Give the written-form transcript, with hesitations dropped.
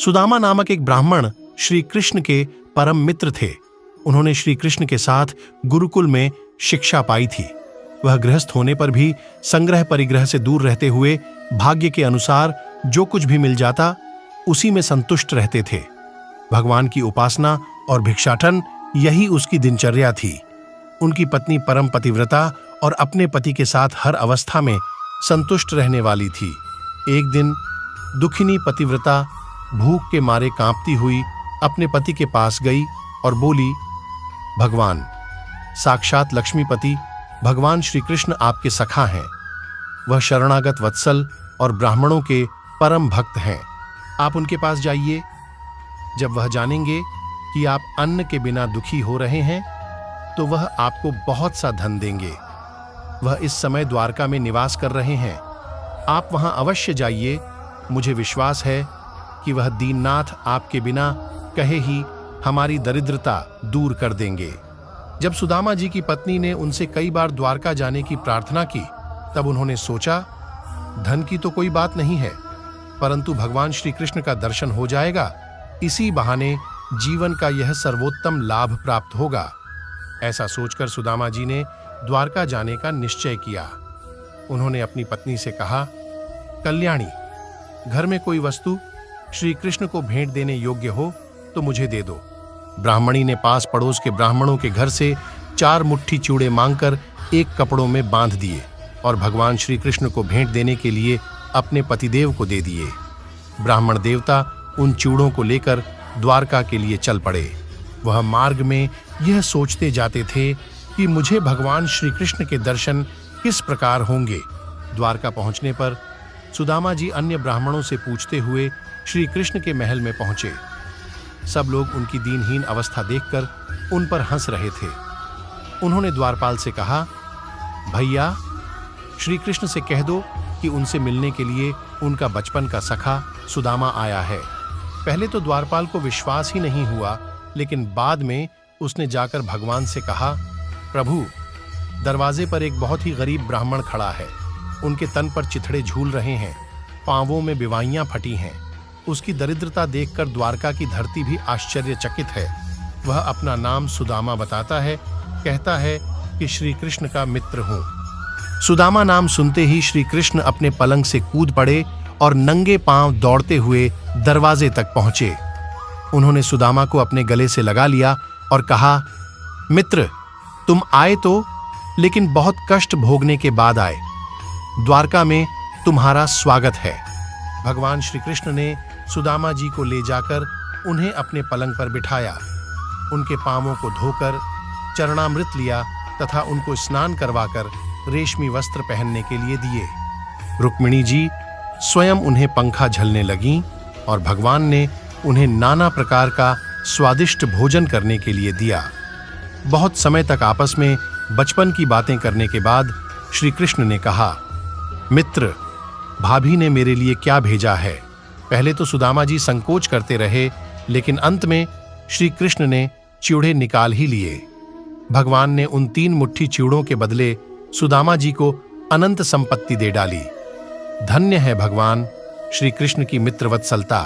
सुदामा नामक एक ब्राह्मण श्री कृष्ण के परम मित्र थे। उन्होंने श्री कृष्ण के साथ गुरुकुल में शिक्षा पाई थी। वह गृहस्थ होने पर भी संग्रह परिग्रह से दूर रहते हुए भाग्य के अनुसार जो कुछ भी मिल जाता उसी में संतुष्ट रहते थे। भगवान की उपासना और भिक्षाटन यही उसकी दिनचर्या थी। उनकी पत्नी परम पतिव्रता और अपने पति के साथ हर अवस्था में संतुष्ट रहने वाली थी। एक दिन दुखिनी पतिव्रता भूख के मारे कांपती हुई अपने पति के पास गई और बोली, भगवान, साक्षात लक्ष्मीपति भगवान श्री कृष्ण आपके सखा हैं। वह शरणागत वत्सल और ब्राह्मणों के परम भक्त हैं। आप उनके पास जाइए। जब वह जानेंगे कि आप अन्न के बिना दुखी हो रहे हैं तो वह आपको बहुत सा धन देंगे। वह इस समय द्वारका में निवास कर रहे हैं। आप वहां अवश्य जाइए। मुझे विश्वास है कि वह दीननाथ आपके बिना कहे ही हमारी दरिद्रता दूर कर देंगे। जब सुदामा जी की पत्नी ने उनसे कई बार द्वारका जाने की प्रार्थना की तब उन्होंने सोचा, धन की तो कोई बात नहीं है, परंतु भगवान श्री कृष्ण का दर्शन हो जाएगा। इसी बहाने जीवन का यह सर्वोत्तम लाभ प्राप्त होगा। ऐसा सोचकर सुदामा जी ने द्वारका जाने का निश्चय किया। उन्होंने अपनी पत्नी से कहा, कल्याणी, घर में कोई वस्तु श्री कृष्ण को भेंट देने योग्य हो तो मुझे दे दो। ब्राह्मणी ने पास पड़ोस के ब्राह्मणों के घर से 4 मुट्ठी चूड़े मांगकर एक कपड़ों में बांध दिए और भगवान श्री कृष्ण को भेंट देने के लिए अपने पतिदेव को दे दिए। ब्राह्मण देवता उन चूड़ों को लेकर द्वारका के लिए चल पड़े। वह मार्ग में यह सोचते जाते थे कि मुझे भगवान श्री कृष्ण के दर्शन किस प्रकार होंगे। द्वारका पहुंचने पर सुदामा जी अन्य ब्राह्मणों से पूछते हुए श्री कृष्ण के महल में पहुंचे। सब लोग उनकी दीनहीन अवस्था देखकर उन पर हंस रहे थे। उन्होंने द्वारपाल से कहा, भैया, श्री कृष्ण से कह दो कि उनसे मिलने के लिए उनका बचपन का सखा सुदामा आया है। पहले तो द्वारपाल को विश्वास ही नहीं हुआ, लेकिन बाद में उसने जाकर भगवान से कहा, प्रभु, दरवाजे पर एक बहुत ही गरीब ब्राह्मण खड़ा है। उनके तन पर चिथड़े झूल रहे हैं, पांवों में बिवाइयां फटी हैं। उसकी दरिद्रता देखकर द्वारका की धरती भी आश्चर्यचकित है। वह अपना नाम सुदामा बताता है, कहता है कि श्री कृष्ण का मित्र हूं। सुदामा नाम सुनते ही श्री कृष्ण अपने पलंग से कूद पड़े और नंगे पांव दौड़ते हुए दरवाजे तक पहुंचे। उन्होंने सुदामा को अपने गले से लगा लिया और कहा, मित्र, तुम आए तो, लेकिन बहुत कष्ट भोगने के बाद आए। द्वारका में तुम्हारा स्वागत है। भगवान श्री कृष्ण ने सुदामा जी को ले जाकर उन्हें अपने पलंग पर बिठाया। उनके पांवों को धोकर चरणामृत लिया तथा उनको स्नान करवाकर रेशमी वस्त्र पहनने के लिए दिए। रुक्मिणी जी स्वयं उन्हें पंखा झलने लगीं और भगवान ने उन्हें नाना प्रकार का स्वादिष्ट भोजन करने के लिए दिया। बहुत समय तक आपस में बचपन की बातें करने के बाद श्री कृष्ण ने कहा, मित्र, भाभी ने मेरे लिए क्या भेजा है। पहले तो सुदामा जी संकोच करते रहे, लेकिन अंत में श्री कृष्ण ने चिड़े निकाल ही लिए। भगवान ने उन 3 मुट्ठी चिड़ों के बदले सुदामा जी को अनंत संपत्ति दे डाली। धन्य है भगवान श्री कृष्ण की मित्रवत्सलता।